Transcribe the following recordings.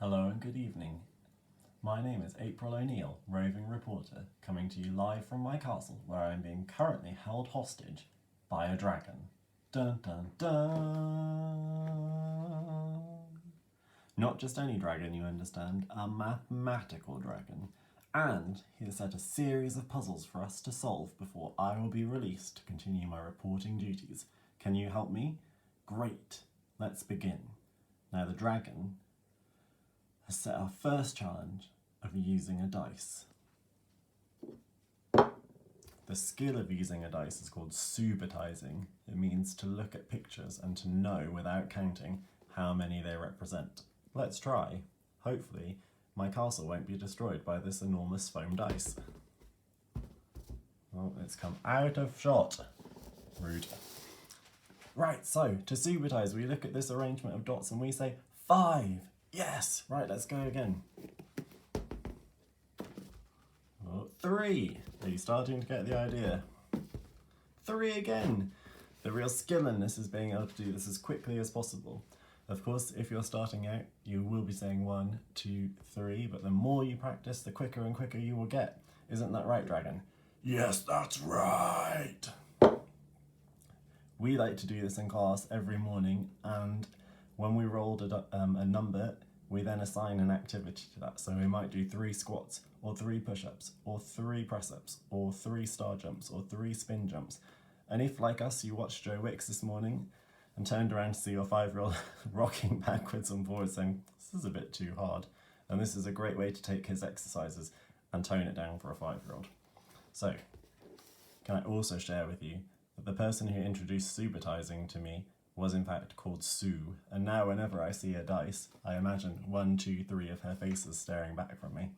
Hello and good evening. My name is April O'Neill, roving reporter, coming to you live from my castle where I am being currently held hostage by a dragon. Dun dun dun! Not just any dragon, you understand, a mathematical dragon. And he has set a series of puzzles for us to solve before I will be released to continue my reporting duties. Can you help me? Great. Let's begin. Now the dragon has set our first challenge of using a dice. The skill of using a dice is called subitizing. It means to look at pictures and to know without counting how many they represent. Let's try. Hopefully, my castle won't be destroyed by this enormous foam dice. Oh, it's come out of shot. Rude. Right, so to subitize, we look at this arrangement of dots and we say 5. Yes! Right, let's go again. 3. Are you starting to get the idea? 3 again. The real skill in this is being able to do this as quickly as possible. Of course, if you're starting out, you will be saying 1, 2, 3, but the more you practice, the quicker and quicker you will get. Isn't that right, dragon? Yes, that's right. We like to do this in class every morning, and when we rolled a number, we then assign an activity to that. So we might do 3 squats, or 3 push-ups, or 3 press-ups, or 3 star jumps, or 3 spin jumps. And if, like us, you watched Joe Wicks this morning and turned around to see your 5-year-old rocking backwards and forwards saying, this is a bit too hard, and this is a great way to take his exercises and tone it down for a 5-year-old. So, can I also share with you that the person who introduced subitizing to me was in fact called Sue, and now whenever I see a dice, I imagine 1, 2, 3 of her faces staring back from me.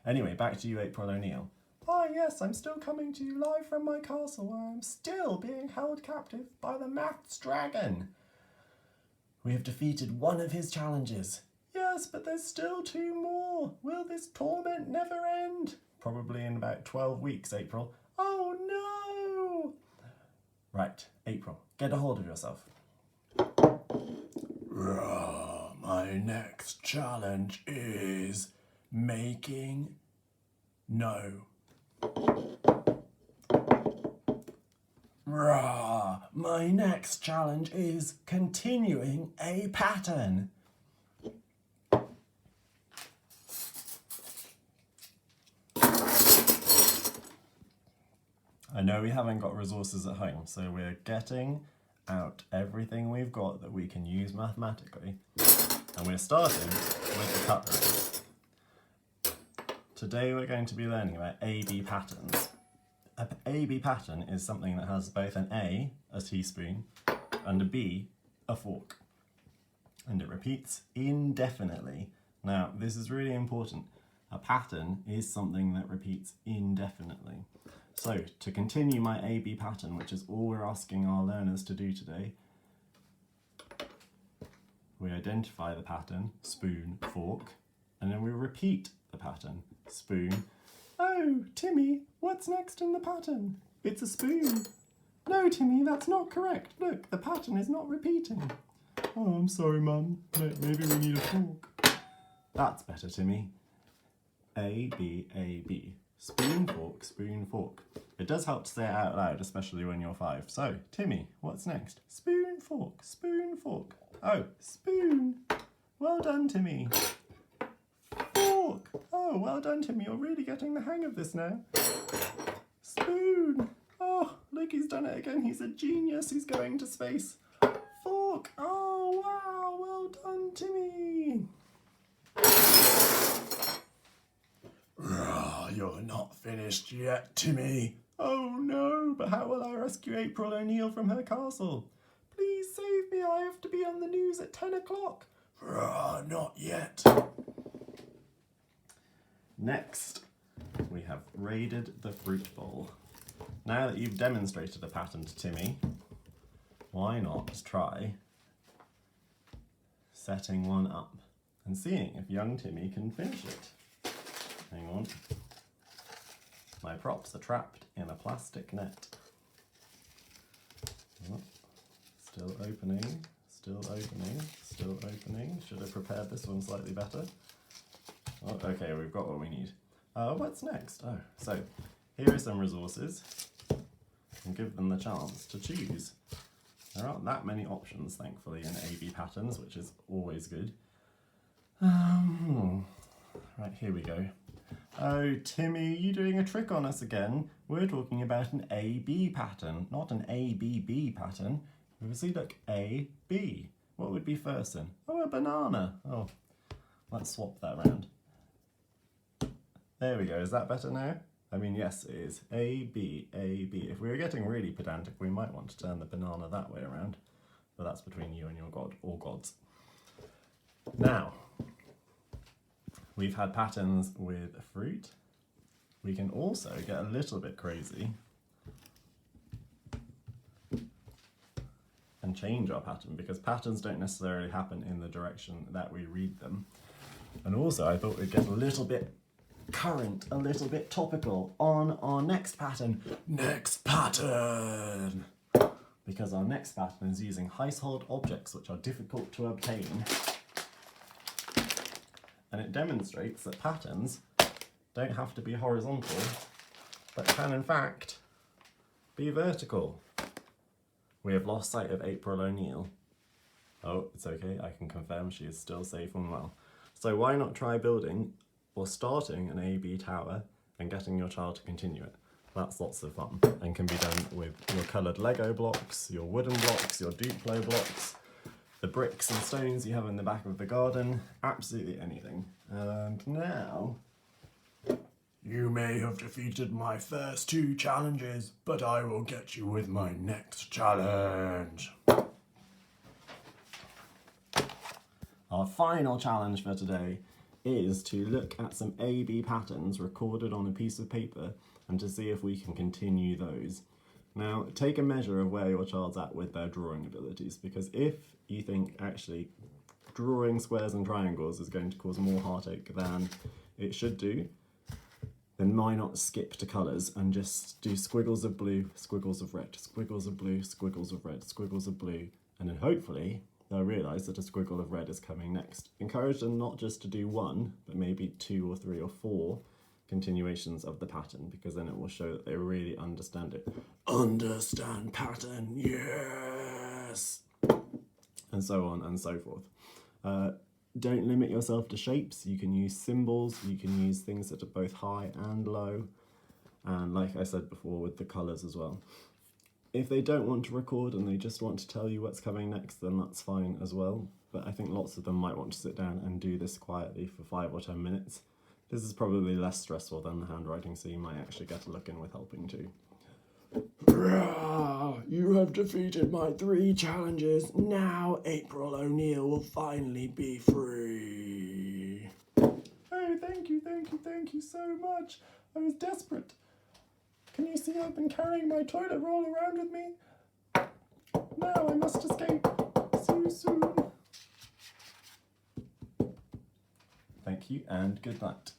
Anyway, back to you, April O'Neill. Ah yes, I'm still coming to you live from my castle where I'm still being held captive by the maths dragon. We have defeated one of his challenges. Yes, but there's still 2 more. Will this torment never end? Probably in about 12 weeks, April. Oh no! Right, April, get a hold of yourself. My next challenge is making my next challenge is continuing a pattern. I know we haven't got resources at home, so we're getting out everything we've got that we can use mathematically. And we're starting with the cutlery. Today we're going to be learning about A-B patterns. A A-B pattern is something that has both an A, a teaspoon, and a B, a fork. And it repeats indefinitely. Now, this is really important. A pattern is something that repeats indefinitely. So, to continue my A-B pattern, which is all we're asking our learners to do today, we identify the pattern, spoon, fork, and then we repeat the pattern, spoon. Oh, Timmy, what's next in the pattern? It's a spoon. No, Timmy, that's not correct. Look, the pattern is not repeating. Oh, I'm sorry, Mum. Maybe we need a fork. That's better, Timmy. A, B, A, B. Spoon, fork, spoon, fork. It does help to say it out loud, especially when you're 5. So, Timmy, what's next? Spoon, fork, spoon, fork. Oh, spoon. Well done, Timmy. Fork. Oh, well done, Timmy. You're really getting the hang of this now. Spoon. Oh, look, he's done it again. He's a genius. He's going to space. Fork. Oh, wow. Well done, Timmy. You're not finished yet, Timmy. Oh no, but how will I rescue April O'Neill from her castle? Please save me, I have to be on the news at 10 o'clock. Not yet. Next, we have raided the fruit bowl. Now that you've demonstrated a pattern to Timmy, why not try setting one up and seeing if young Timmy can finish it? Hang on. My props are trapped in a plastic net. Oh, still opening, Still opening, still opening. Should have prepared this one slightly better. Oh, okay, we've got what we need. What's next? Oh, so here are some resources. And give them the chance to choose. There aren't that many options, thankfully, in A/B patterns, which is always good. Right, here we go. Oh, Timmy, you doing a trick on us again? We're talking about an A/B pattern, not an ABB pattern. If we see, look, A, B. What would be first then? Oh, a banana. Oh, let's swap that around. There we go. Is that better now? I mean, yes, it is. A, B, A, B. If we were getting really pedantic, we might want to turn the banana that way around. But that's between you and your god, or gods. Now, we've had patterns with fruit. We can also get a little bit crazy and change our pattern, because patterns don't necessarily happen in the direction that we read them. And also, I thought we'd get a little bit current, a little bit topical on our next pattern. Next pattern! Because our next pattern is using household objects which are difficult to obtain. And it demonstrates that patterns don't have to be horizontal, but can in fact be vertical. We have lost sight of April O'Neil. Oh, it's okay, I can confirm she is still safe and well. So why not try building or starting an A/B tower and getting your child to continue it? That's lots of fun and can be done with your coloured Lego blocks, your wooden blocks, your Duplo blocks, the bricks and stones you have in the back of the garden, absolutely anything. And now, you may have defeated my first 2 challenges, but I will get you with my next challenge. Our final challenge for today is to look at some A/B patterns recorded on a piece of paper and to see if we can continue those. Now, take a measure of where your child's at with their drawing abilities, because if you think actually drawing squares and triangles is going to cause more heartache than it should do, then why not skip to colours and just do squiggles of blue, squiggles of red, squiggles of blue, squiggles of red, squiggles of blue, and then hopefully they'll realise that a squiggle of red is coming next. Encourage them not just to do 1, but maybe 2 or 3 or 4 continuations of the pattern, because then it will show that they really understand it. Understand pattern, yes! And so on and so forth. Don't limit yourself to shapes. You can use symbols, you can use things that are both high and low, and like I said before, with the colours as well. If they don't want to record and they just want to tell you what's coming next, then that's fine as well. But I think lots of them might want to sit down and do this quietly for 5 or 10 minutes. This is probably less stressful than the handwriting, so you might actually get a look in with helping too. You have defeated my 3 challenges. Now April O'Neil will finally be free. Oh, thank you so much. I was desperate. Can you see I've been carrying my toilet roll around with me? Now I must escape. See you soon. Thank you and good night.